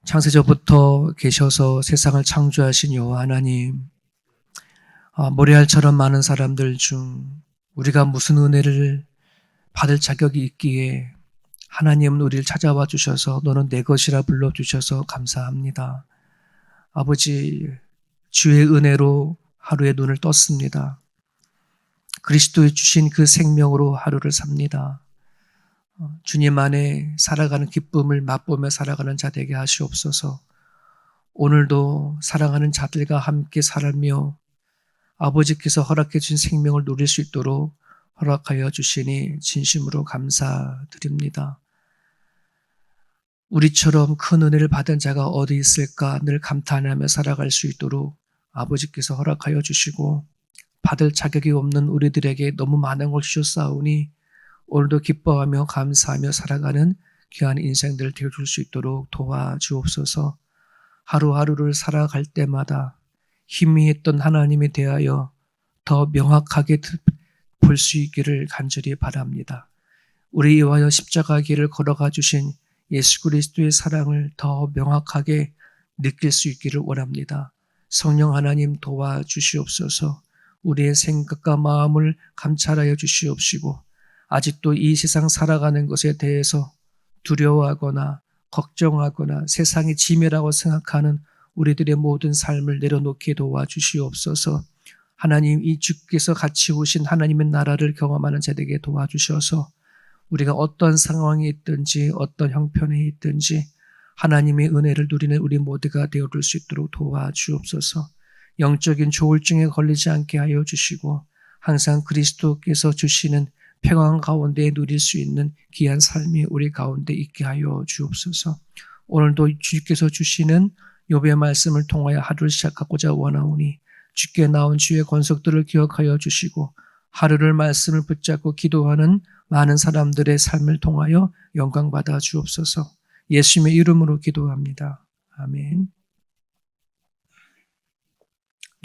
창세전부터 계셔서 세상을 창조하신 여호와 하나님, 모래알처럼 많은 사람들 중 우리가 무슨 은혜를 받을 자격이 있기에 하나님은 우리를 찾아와 주셔서 너는 내 것이라 불러주셔서 감사합니다. 아버지, 주의 은혜로 하루의 눈을 떴습니다. 그리스도의 주신 그 생명으로 하루를 삽니다. 주님 안에 살아가는 기쁨을 맛보며 살아가는 자 되게 하시옵소서. 오늘도 사랑하는 자들과 함께 살며 아버지께서 허락해 주신 생명을 누릴 수 있도록 허락하여 주시니 진심으로 감사드립니다. 우리처럼 큰 은혜를 받은 자가 어디 있을까 늘 감탄하며 살아갈 수 있도록 아버지께서 허락하여 주시고 받을 자격이 없는 우리들에게 너무 많은 걸 주셨사오니 오늘도 기뻐하며 감사하며 살아가는 귀한 인생들을 되어줄 수 있도록 도와주옵소서. 하루하루를 살아갈 때마다 희미했던 하나님에 대하여 더 명확하게 볼 수 있기를 간절히 바랍니다. 우리 위하여 십자가 길을 걸어가 주신 예수 그리스도의 사랑을 더 명확하게 느낄 수 있기를 원합니다. 성령 하나님 도와주시옵소서. 우리의 생각과 마음을 감찰하여 주시옵시고 아직도 이 세상 살아가는 것에 대해서 두려워하거나 걱정하거나 세상이 짐이라고 생각하는 우리들의 모든 삶을 내려놓게 도와주시옵소서. 하나님, 이 주께서 같이 오신 하나님의 나라를 경험하는 자들에게 도와주셔서 우리가 어떤 상황에 있든지 어떤 형편에 있든지 하나님의 은혜를 누리는 우리 모두가 되어줄 수 있도록 도와주옵소서. 영적인 조울증에 걸리지 않게 하여 주시고 항상 그리스도께서 주시는 평안 가운데 누릴 수 있는 귀한 삶이 우리 가운데 있게 하여 주옵소서. 오늘도 주께서 주시는 욥의 말씀을 통하여 하루를 시작하고자 원하오니 주께 나온 주의 권속들을 기억하여 주시고 하루를 말씀을 붙잡고 기도하는 많은 사람들의 삶을 통하여 영광 받아 주옵소서. 예수님의 이름으로 기도합니다. 아멘.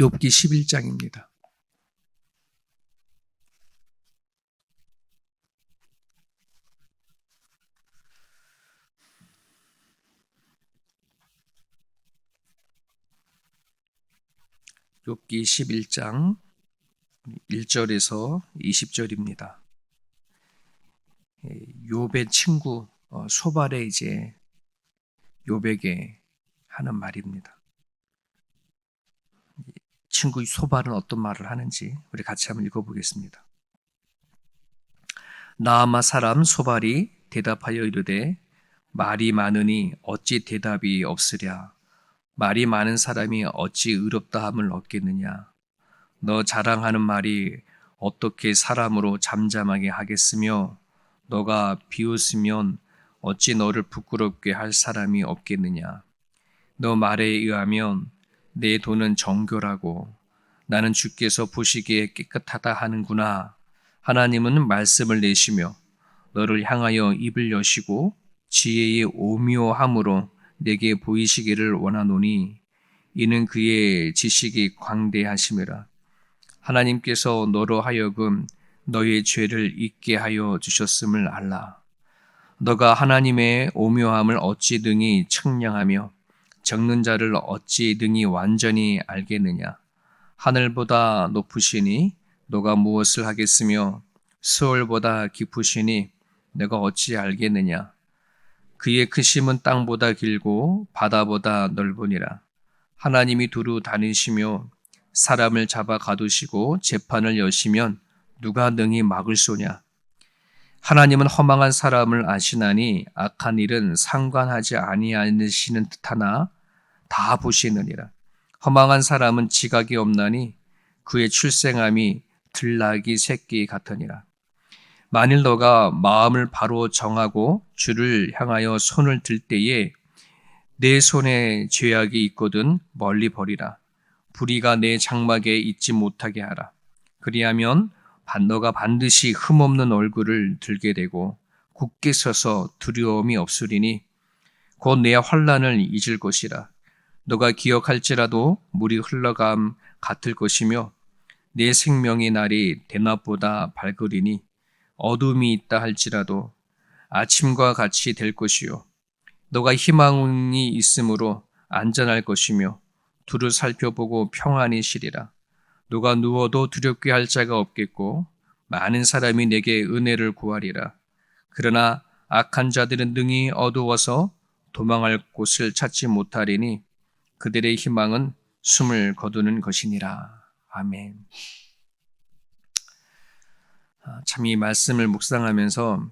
욥기 11장입니다. 욥기 11장 1절에서 20절입니다. 욥의 친구 소발의 이제 욥에게 하는 말입니다. 친구 소발은 어떤 말을 하는지 우리 같이 한번 읽어보겠습니다. 나아마 사람 소발이 대답하여 이르되 말이 많으니 어찌 대답이 없으랴. 말이 많은 사람이 어찌 의롭다함을 얻겠느냐. 너 자랑하는 말이 어떻게 사람으로 잠잠하게 하겠으며 너가 비웃으면 어찌 너를 부끄럽게 할 사람이 없겠느냐. 너 말에 의하면 내 돈은 정결하고 나는 주께서 보시기에 깨끗하다 하는구나. 하나님은 말씀을 내시며 너를 향하여 입을 여시고 지혜의 오묘함으로 내게 보이시기를 원하노니 이는 그의 지식이 광대하심이라. 하나님께서 너로 하여금 너의 죄를 잊게 하여 주셨음을 알라. 너가 하나님의 오묘함을 어찌 능히 측량하며 적는 자를 어찌 능히 완전히 알겠느냐. 하늘보다 높으시니 너가 무엇을 하겠으며 수월보다 깊으시니 내가 어찌 알겠느냐. 그의 크심은 땅보다 길고 바다보다 넓으니라. 하나님이 두루 다니시며 사람을 잡아 가두시고 재판을 여시면 누가 능히 막을 소냐. 하나님은 허망한 사람을 아시나니 악한 일은 상관하지 아니하시는 듯하나 다 보시느니라. 허망한 사람은 지각이 없나니 그의 출생함이 들나귀 새끼 같으니라. 만일 너가 마음을 바로 정하고 주를 향하여 손을 들 때에 내 손에 죄악이 있거든 멀리 버리라. 불의가 내 장막에 있지 못하게 하라. 그리하면 너가 반드시 흠없는 얼굴을 들게 되고 굳게 서서 두려움이 없으리니 곧 내 환난을 잊을 것이라. 너가 기억할지라도 물이 흘러감 같을 것이며 내 생명의 날이 대낮보다 밝으리니 어둠이 있다 할지라도 아침과 같이 될 것이요 너가 희망이 있으므로 안전할 것이며 두루 살펴보고 평안히 쉬리라. 누가 누워도 두렵게 할 자가 없겠고 많은 사람이 내게 은혜를 구하리라. 그러나 악한 자들은 능히 어두워서 도망할 곳을 찾지 못하리니 그들의 희망은 숨을 거두는 것이니라. 아멘. 참 이 말씀을 묵상하면서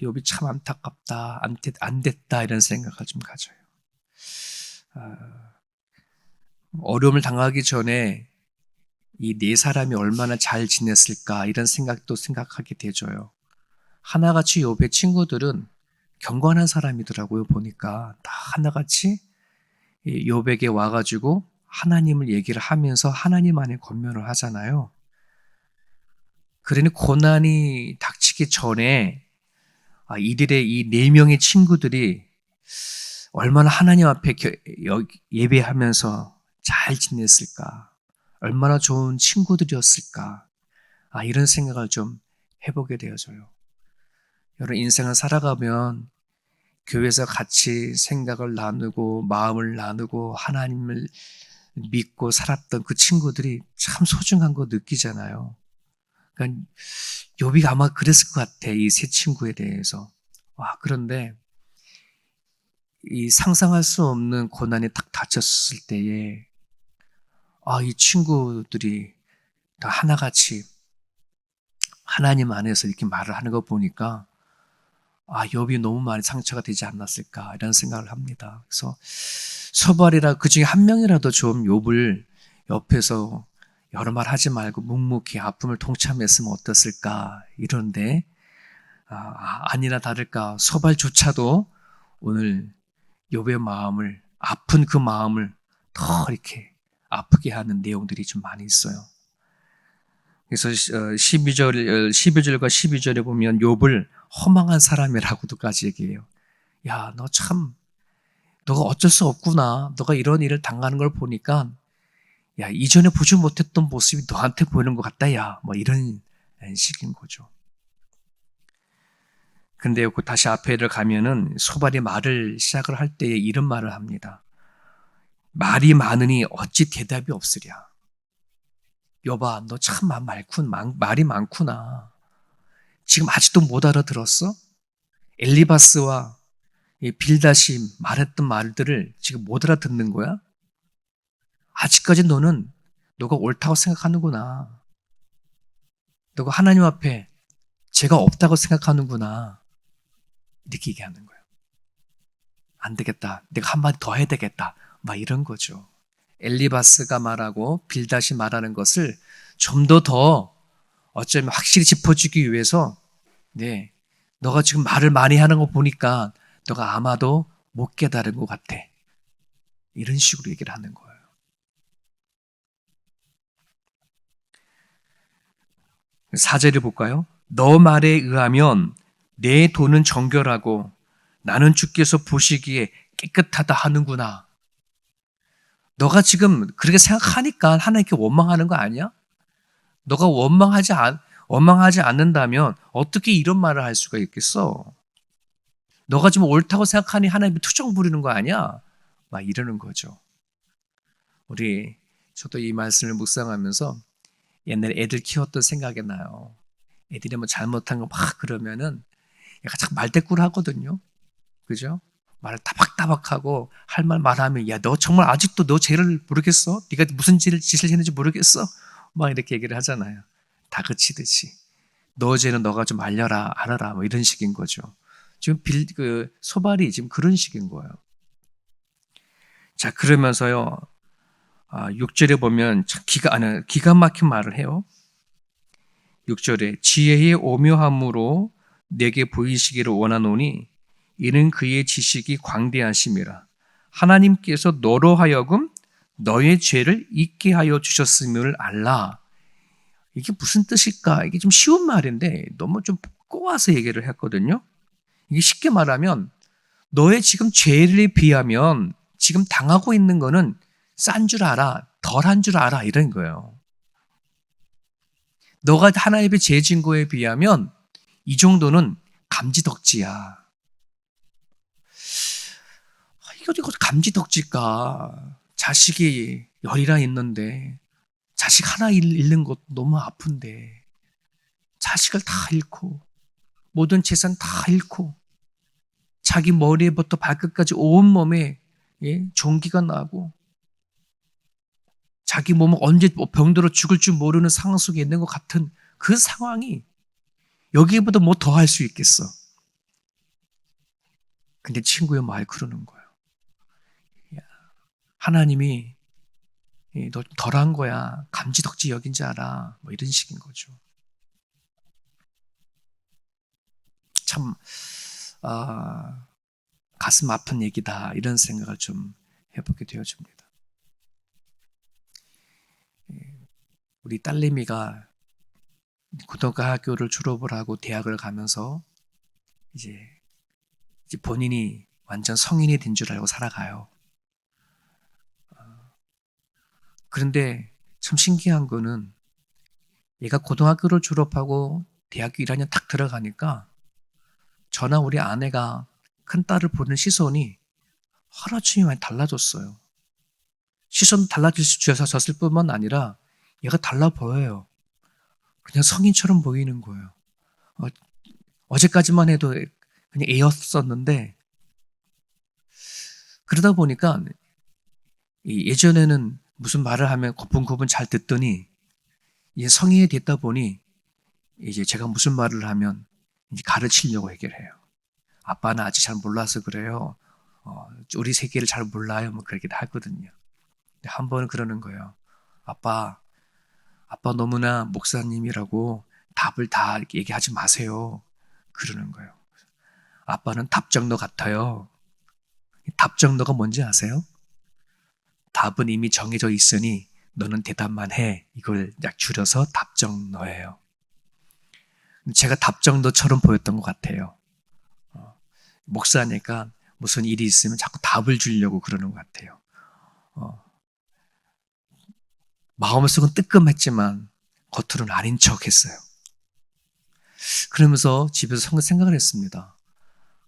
욥이 참 안타깝다, 안 됐다 이런 생각을 좀 가져요. 어려움을 당하기 전에 이 네 사람이 얼마나 잘 지냈을까 이런 생각도 생각하게 되줘요. 하나같이 욥의 친구들은 경건한 사람이더라고요. 보니까 다 하나같이 욥에게 와가지고 하나님을 얘기를 하면서 하나님 안에 권면을 하잖아요. 그러니 고난이 닥치기 전에 이들의 이 네 명의 친구들이 얼마나 하나님 앞에 예배하면서 잘 지냈을까, 얼마나 좋은 친구들이었을까, 이런 생각을 좀 해보게 되어져요. 여러분, 인생을 살아가면 교회에서 같이 생각을 나누고 마음을 나누고 하나님을 믿고 살았던 그 친구들이 참 소중한 거 느끼잖아요. 그러니까 욥이 아마 그랬을 것 같아, 이 세 친구에 대해서. 그런데 이 상상할 수 없는 고난에 딱 닥쳤을 때에 이 친구들이 다 하나같이 하나님 안에서 이렇게 말을 하는 거 보니까 욥이 너무 많이 상처가 되지 않았을까 이런 생각을 합니다. 그래서 소발이라 그 중에 한 명이라도 좀 욥을 옆에서 여러 말 하지 말고 묵묵히 아픔을 동참했으면 어땠을까 이런데 아니나 다를까 소발조차도 오늘 욥의 마음을 아픈 그 마음을 더 이렇게 아프게 하는 내용들이 좀 많이 있어요. 그래서 11절과 12절에 보면 욥을 허망한 사람이라고도까지 얘기해요. 야, 너가 어쩔 수 없구나. 너가 이런 일을 당하는 걸 보니까 야, 이전에 보지 못했던 모습이 너한테 보이는 것 같다. 야, 뭐 이런 식인 거죠. 근데 다시 앞에를 가면은 소발이 말을 시작을 할 때에 이런 말을 합니다. 말이 많으니 어찌 대답이 없으랴. 여봐, 너 참 말이 많구나. 지금 아직도 못 알아들었어? 엘리바스와 빌다시 말했던 말들을 지금 못 알아듣는 거야? 아직까지 너가 옳다고 생각하는구나. 너가 하나님 앞에 죄가 없다고 생각하는구나. 이렇게 얘기하는 거예요. 안 되겠다. 내가 한마디 더 해야 되겠다. 막 이런 거죠. 엘리바스가 말하고 빌다시 말하는 것을 좀 더 어쩌면 확실히 짚어주기 위해서 너가 지금 말을 많이 하는 거 보니까 너가 아마도 못 깨달은 것 같아. 이런 식으로 얘기를 하는 거예요. 사절을 볼까요? 너 말에 의하면 내 돈은 정결하고 나는 주께서 보시기에 깨끗하다 하는구나. 너가 지금 그렇게 생각하니까 하나님께 원망하는 거 아니야? 너가 원망하지 않는다면 어떻게 이런 말을 할 수가 있겠어? 너가 지금 옳다고 생각하니 하나님이 투정 부리는 거 아니야? 막 이러는 거죠. 저도 이 말씀을 묵상하면서 옛날에 애들 키웠던 생각이 나요. 애들이 뭐 잘못한 거 막 그러면은 약간 참 말대꾸를 하거든요. 그죠? 말을 따박따박하고 할 말 말하면 야, 너 정말 아직도 너 죄를 모르겠어? 네가 무슨 짓을 했는지 모르겠어? 막 이렇게 얘기를 하잖아요. 다그치듯이. 너 죄는 너가 좀 알아라. 뭐 이런 식인 거죠. 지금 소발이 지금 그런 식인 거예요. 자, 그러면서요, 6절에 보면 참 기가 막힌 말을 해요. 6절에 지혜의 오묘함으로 내게 보이시기를 원하노니 이는 그의 지식이 광대하심이라. 하나님께서 너로 하여금 너의 죄를 잊게 하여 주셨음을 알라. 이게 무슨 뜻일까? 이게 좀 쉬운 말인데 너무 좀 꼬아서 얘기를 했거든요. 이게 쉽게 말하면 너의 지금 죄를 비하면 지금 당하고 있는 거는 싼 줄 알아, 덜한 줄 알아 이런 거예요. 너가 하나님의 죄 진 거에 비하면 이 정도는 감지덕지야. 이거 감지덕지가 자식이 열이나 있는데 자식 하나 잃는 것도 너무 아픈데 자식을 다 잃고 모든 재산 다 잃고 자기 머리에부터 발끝까지 온몸에 종기가 나고 자기 몸은 언제 병들어 죽을 줄 모르는 상황 속에 있는 것 같은 그 상황이 여기보다 뭐 더 할 수 있겠어. 근데 친구의 말 그러는 거예요. 하나님이 너 덜한 거야. 감지덕지 여긴 줄 알아. 뭐 이런 식인 거죠. 참 가슴 아픈 얘기다. 이런 생각을 좀 해보게 되어집니다. 우리 딸내미가 고등학교를 졸업을 하고 대학을 가면서 이제 본인이 완전 성인이 된 줄 알고 살아가요. 그런데 참 신기한 거는 얘가 고등학교를 졸업하고 대학교 1학년 딱 들어가니까 저나 우리 아내가 큰딸을 보는 시선이 하루아침에 많이 달라졌어요. 시선 달라졌을 뿐만 아니라 얘가 달라 보여요. 그냥 성인처럼 보이는 거예요. 어제까지만 해도 그냥 애였었는데 그러다 보니까 예전에는 무슨 말을 하면 고분고분 잘 듣더니 이제 성인이 됐다 보니 이제 제가 무슨 말을 하면 이제 가르치려고 얘기를 해요. 아빠는 아직 잘 몰라서 그래요. 우리 세계를 잘 몰라요. 뭐 그렇게 하거든요. 한 번은 그러는 거예요. 아빠 너무나 목사님이라고 답을 다 이렇게 얘기하지 마세요. 그러는 거예요. 아빠는 답정너 같아요. 답정너가 뭔지 아세요? 답은 이미 정해져 있으니 너는 대답만 해. 이걸 약 줄여서 답정너예요. 제가 답정너처럼 보였던 것 같아요. 목사니까 무슨 일이 있으면 자꾸 답을 주려고 그러는 것 같아요. 마음속은 뜨끔했지만 겉으로는 아닌 척했어요. 그러면서 집에서 생각을 했습니다.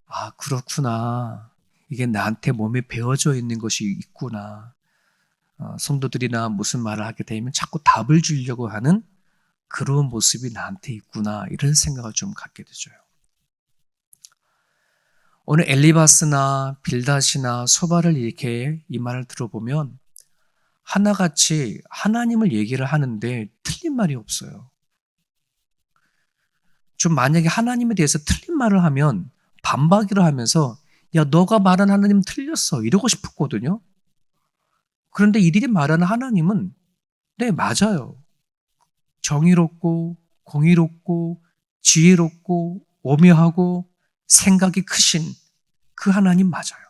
아, 그렇구나. 이게 나한테 몸에 배어져 있는 것이 있구나. 성도들이나 무슨 말을 하게 되면 자꾸 답을 주려고 하는 그런 모습이 나한테 있구나. 이런 생각을 좀 갖게 되죠. 오늘 엘리바스나 빌닷이나 소바를 이렇게 이 말을 들어보면 하나같이 하나님을 얘기를 하는데 틀린 말이 없어요. 좀 만약에 하나님에 대해서 틀린 말을 하면 반박이라 하면서 야, 너가 말한 하나님 틀렸어. 이러고 싶었거든요. 그런데 이들이 말하는 하나님은 네, 맞아요. 정의롭고 공의롭고 지혜롭고 오묘하고 생각이 크신 그 하나님 맞아요.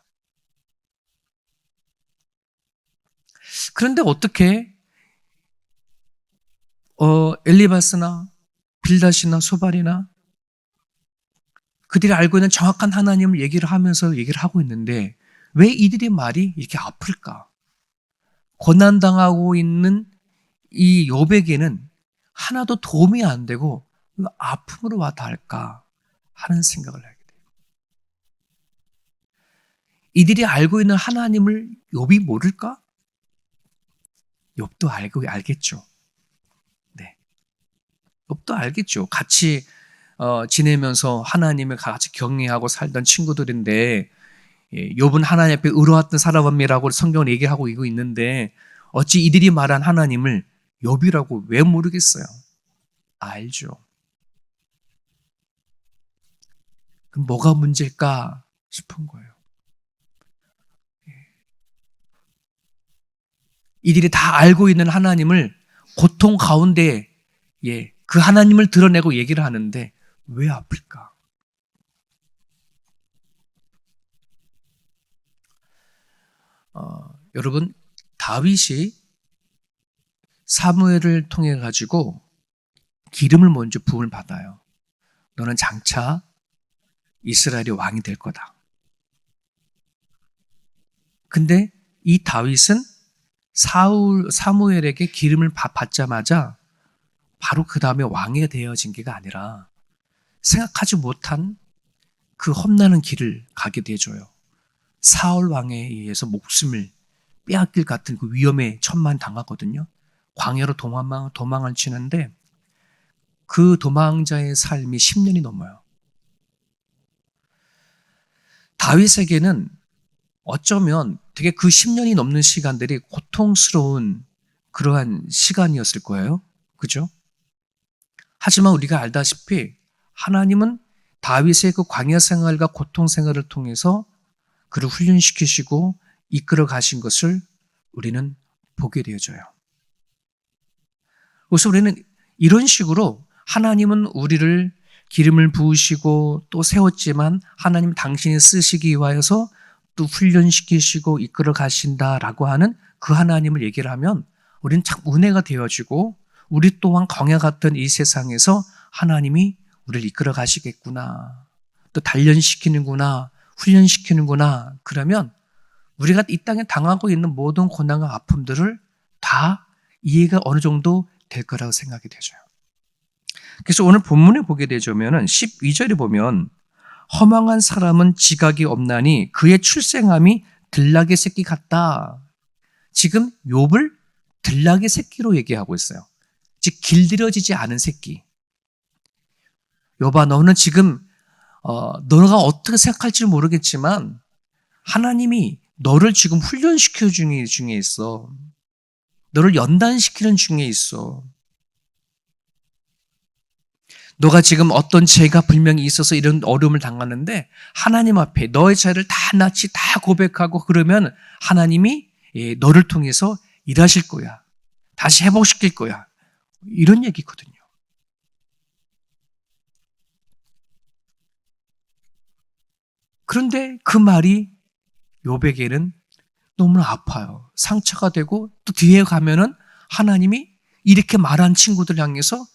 그런데 어떻게 엘리바스나 빌닷이나 소발이나 그들이 알고 있는 정확한 하나님을 얘기를 하면서 얘기를 하고 있는데 왜 이들의 말이 이렇게 아플까? 고난당하고 있는 이 욥에게는 하나도 도움이 안 되고 왜 아픔으로 와 닿을까 하는 생각을 하게 돼요. 이들이 알고 있는 하나님을 욥이 모를까? 욥도 알겠죠. 네, 욥도 알겠죠. 같이 지내면서 하나님을 같이 경외하고 살던 친구들인데 욥은 하나님 앞에 의로웠던 사람이라고 성경을 얘기하고 있는데 어찌 이들이 말한 하나님을 욥이라고 왜 모르겠어요? 알죠. 그럼 뭐가 문제일까 싶은 거예요. 이들이 다 알고 있는 하나님을 고통 가운데 그 하나님을 드러내고 얘기를 하는데 왜 아플까? 여러분 다윗이 사무엘을 통해 가지고 기름을 먼저 부음을 받아요. 너는 장차 이스라엘의 왕이 될 거다. 근데 이 다윗은 사무엘에게 기름을 받자마자 바로 그 다음에 왕이 되어진 게가 아니라 생각하지 못한 그 험난한 길을 가게 되어줘요. 사울 왕에 의해서 목숨을 빼앗길 같은 그 위험에 천만 당하거든요. 광야로 도망을 치는데 그 도망자의 삶이 10년이 넘어요. 다윗에게는 어쩌면 되게 그 10년이 넘는 시간들이 고통스러운 그러한 시간이었을 거예요. 그죠? 하지만 우리가 알다시피 하나님은 다윗의 그 광야 생활과 고통 생활을 통해서 그를 훈련시키시고 이끌어 가신 것을 우리는 보게 되어져요. 그래서 우리는 이런 식으로 하나님은 우리를 기름을 부으시고 또 세웠지만 하나님 당신이 쓰시기 위하여서 또 훈련시키시고 이끌어 가신다라고 하는 그 하나님을 얘기를 하면 우리는 참 은혜가 되어지고 우리 또한 광야 같은 이 세상에서 하나님이 우리를 이끌어 가시겠구나. 또 단련시키는구나. 훈련시키는구나. 그러면 우리가 이 땅에 당하고 있는 모든 고난과 아픔들을 다 이해가 어느 정도 될 거라고 생각이 되죠. 그래서 오늘 본문에 보게 되자면은 12절에 보면 허망한 사람은 지각이 없나니 그의 출생함이 들락의 새끼 같다. 지금 욥을 들락의 새끼로 얘기하고 있어요. 즉 길들여지지 않은 새끼. 욥아 너는 지금 너가 어떻게 생각할지 모르겠지만 하나님이 너를 지금 훈련시켜 중에 있어. 너를 연단시키는 중에 있어. 너가 지금 어떤 죄가 분명히 있어서 이런 어려움을 당하는데 하나님 앞에 너의 죄를 다 낱이 다 고백하고 그러면 하나님이 너를 통해서 일하실 거야. 다시 회복시킬 거야. 이런 얘기거든요. 그런데 그 말이 욥에게는 너무나 아파요. 상처가 되고 또 뒤에 가면은 하나님이 이렇게 말한 친구들 향해서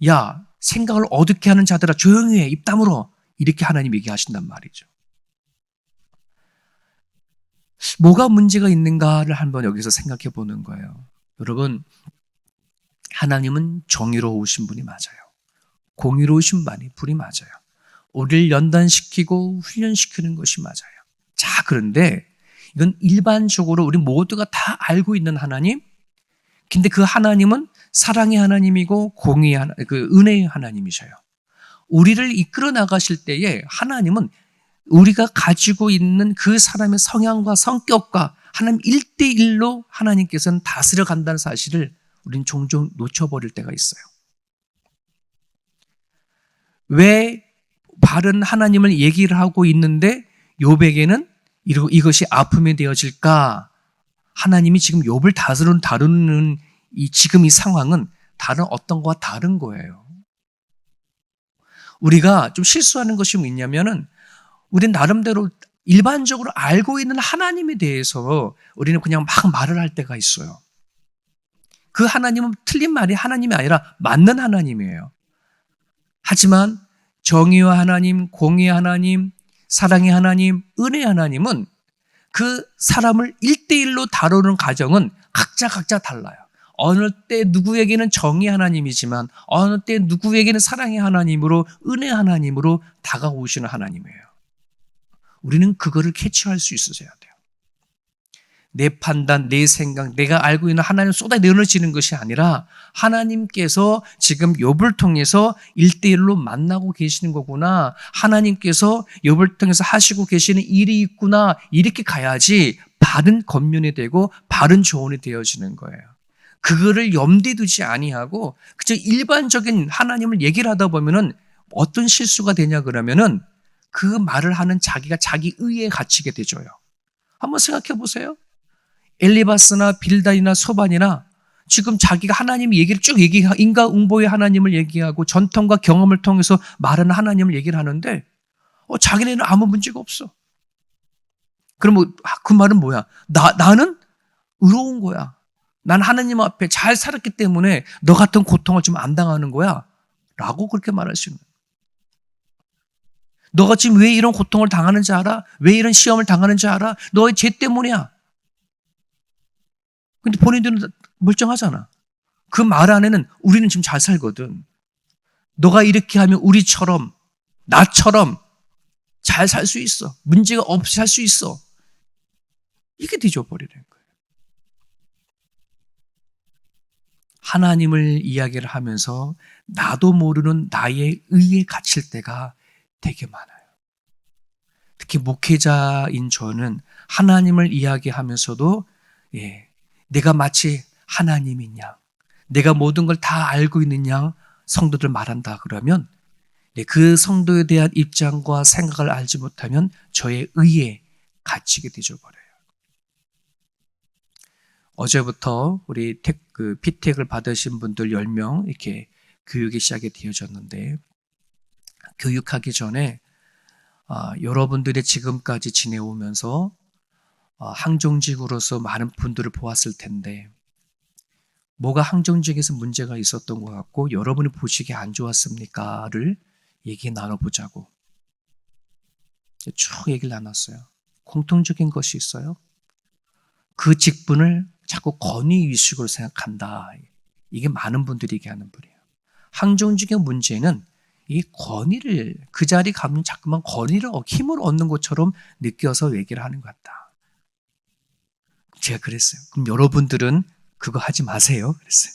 야 생각을 어둡게 하는 자들아 조용히 해 입 다물어 이렇게 하나님 얘기하신단 말이죠. 뭐가 문제가 있는가를 한번 여기서 생각해 보는 거예요. 여러분 하나님은 정의로우신 분이 맞아요. 공의로우신 분이 맞아요. 우리를 연단시키고 훈련시키는 것이 맞아요. 자 그런데 이건 일반적으로 우리 모두가 다 알고 있는 하나님. 근데 그 하나님은 사랑의 하나님이고 은혜의 하나님이셔요. 우리를 이끌어 나가실 때에 하나님은 우리가 가지고 있는 그 사람의 성향과 성격과 하나님 1대1로 하나님께서는 다스려 간다는 사실을 우리는 종종 놓쳐버릴 때가 있어요. 왜 바른 하나님을 얘기를 하고 있는데 욥에게는 이것이 아픔이 되어질까? 하나님이 지금 욥을 다루는 지금 이 상황은 다른 어떤 것과 다른 거예요. 우리가 좀 실수하는 것이 뭐냐면은 우리는 나름대로 일반적으로 알고 있는 하나님에 대해서 우리는 그냥 막 말을 할 때가 있어요. 그 하나님은 틀린 말이 하나님이 아니라 맞는 하나님이에요. 하지만 정의와 하나님, 공의의 하나님, 사랑의 하나님, 은혜의 하나님은 그 사람을 1대1로 다루는 과정은 각자 달라요. 어느 때 누구에게는 정의 하나님이지만 어느 때 누구에게는 사랑의 하나님으로 은혜 하나님으로 다가오시는 하나님이에요. 우리는 그거를 캐치할 수 있어야 돼요. 내 판단, 내 생각, 내가 알고 있는 하나님 쏟아내어지는 것이 아니라 하나님께서 지금 욥을 통해서 1대1로 만나고 계시는 거구나. 하나님께서 욥을 통해서 하시고 계시는 일이 있구나. 이렇게 가야지 바른 겉면이 되고 바른 조언이 되어지는 거예요. 그거를 염두에 두지 아니하고 그저 일반적인 하나님을 얘기를 하다 보면은 어떤 실수가 되냐 그러면은 그 말을 하는 자기가 자기 의에 갇히게 되죠요. 한번 생각해 보세요. 엘리바스나 빌달이나 소반이나 지금 자기가 하나님 얘기를 쭉 인과응보의 하나님을 얘기하고 전통과 경험을 통해서 말하는 하나님을 얘기를 하는데 자기네는 아무 문제가 없어. 그럼 그 말은 뭐야? 나는 의로운 거야. 난 하나님 앞에 잘 살았기 때문에 너 같은 고통을 좀 안 당하는 거야. 라고 그렇게 말할 수 있는 거야. 너가 지금 왜 이런 고통을 당하는지 알아? 왜 이런 시험을 당하는지 알아? 너의 죄 때문이야. 근데 본인들은 멀쩡하잖아. 그 말 안에는 우리는 지금 잘 살거든. 너가 이렇게 하면 우리처럼, 나처럼 잘 살 수 있어. 문제가 없이 살 수 있어. 이게 뒤져버리는 거예요. 하나님을 이야기를 하면서 나도 모르는 나의 의에 갇힐 때가 되게 많아요. 특히 목회자인 저는 하나님을 이야기하면서도 내가 마치 하나님이냐, 내가 모든 걸 다 알고 있느냐 성도들 말한다 그러면 그 성도에 대한 입장과 생각을 알지 못하면 저의 의에 갇히게 되어버려요. 어제부터 우리 피택을 받으신 분들 10명 이렇게 교육이 시작이 되어졌는데, 교육하기 전에 여러분들이 지금까지 지내오면서 항정직으로서 많은 분들을 보았을 텐데 뭐가 항정직에서 문제가 있었던 것 같고 여러분이 보시기에 안 좋았습니까를 얘기 나눠보자고 쭉 얘기를 나눴어요. 공통적인 것이 있어요. 그 직분을 자꾸 권위의식으로 생각한다. 이게 많은 분들이 얘기하는 분이에요. 항정직의 문제는 이 권위를, 그 자리 가면 자꾸만 권위를, 힘을 얻는 것처럼 느껴서 얘기를 하는 것 같다. 제가 그랬어요. 그럼 여러분들은 그거 하지 마세요. 그랬어요.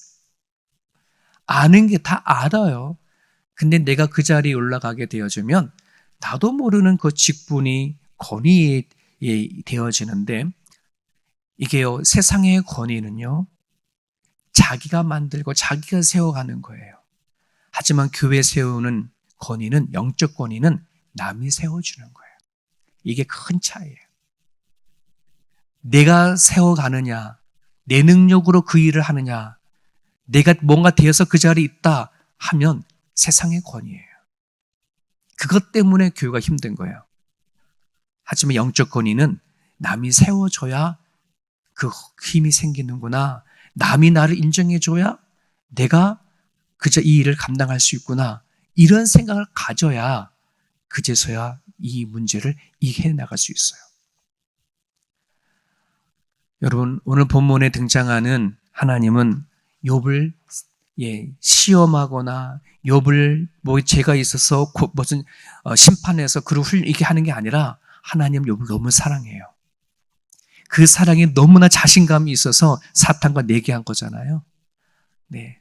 아는 게 다 알아요. 근데 내가 그 자리에 올라가게 되어지면 나도 모르는 그 직분이 권위에 되어지는데, 이게요, 세상의 권위는요, 자기가 만들고 자기가 세워가는 거예요. 하지만 교회 세우는 권위는, 영적 권위는 남이 세워주는 거예요. 이게 큰 차이예요. 내가 세워가느냐, 내 능력으로 그 일을 하느냐, 내가 뭔가 되어서 그 자리에 있다 하면 세상의 권위예요. 그것 때문에 교회가 힘든 거예요. 하지만 영적 권위는 남이 세워줘야 그 힘이 생기는구나. 남이 나를 인정해줘야 내가 그저 이 일을 감당할 수 있구나. 이런 생각을 가져야 그제서야 이 문제를 이겨내 나갈 수 있어요. 여러분, 오늘 본문에 등장하는 하나님은 욥을 시험하거나 욥을 죄가 있어서 무슨 심판해서 그를 이렇게 하는 게 아니라 하나님 욥을 너무 사랑해요. 그 사랑에 너무나 자신감이 있어서 사탄과 내기한 거잖아요. 네,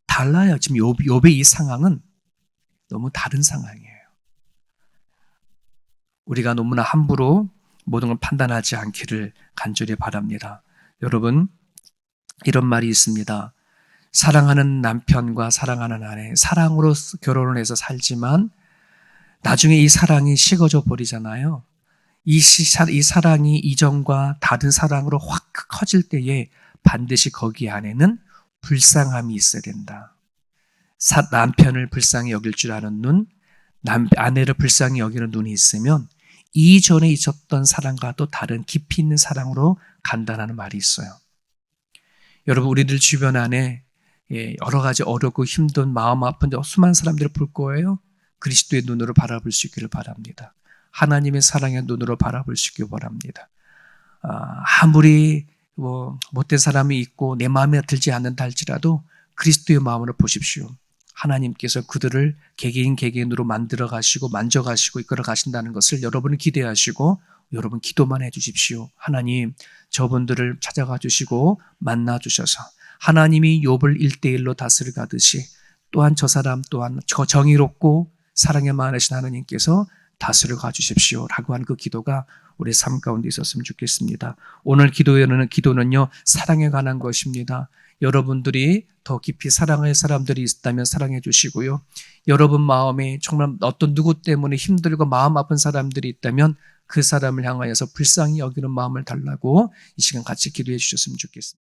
달라요. 지금 욥의 이 상황은 너무 다른 상황이에요. 우리가 너무나 함부로 모든 걸 판단하지 않기를 간절히 바랍니다. 여러분, 이런 말이 있습니다. 사랑하는 남편과 사랑하는 아내, 사랑으로 결혼을 해서 살지만 나중에 이 사랑이 식어져 버리잖아요. 이 사랑이 이전과 다른 사랑으로 확 커질 때에 반드시 거기 안에는 불쌍함이 있어야 된다. 남편을 불쌍히 여길 줄 아는 눈, 아내를 불쌍히 여기는 눈이 있으면 이전에 있었던 사랑과 또 다른 깊이 있는 사랑으로 간다는 말이 있어요. 여러분, 우리들 주변 안에 여러 가지 어렵고 힘든 마음 아픈 수많은 사람들을 볼 거예요. 그리스도의 눈으로 바라볼 수 있기를 바랍니다. 하나님의 사랑의 눈으로 바라볼 수 있기를 바랍니다. 아무리 못된 사람이 있고 내 마음에 들지 않는다 할지라도 그리스도의 마음으로 보십시오. 하나님께서 그들을 개개인으로 만들어 가시고 만져 가시고 이끌어 가신다는 것을 여러분은 기대하시고 여러분 기도만 해 주십시오. 하나님, 저분들을 찾아가 주시고 만나 주셔서 하나님이 욥을 1대1로 다스려 가듯이 또한 저 사람 또한 정의롭고 사랑에 많으신 하나님께서 다스려 가 주십시오 라고 하는 그 기도가 우리 삶 가운데 있었으면 좋겠습니다. 오늘 기도는요, 사랑에 관한 것입니다. 여러분들이 더 깊이 사랑할 사람들이 있다면 사랑해 주시고요. 여러분 마음에 정말 어떤 누구 때문에 힘들고 마음 아픈 사람들이 있다면 그 사람을 향하여서 불쌍히 여기는 마음을 달라고 이 시간 같이 기도해 주셨으면 좋겠습니다.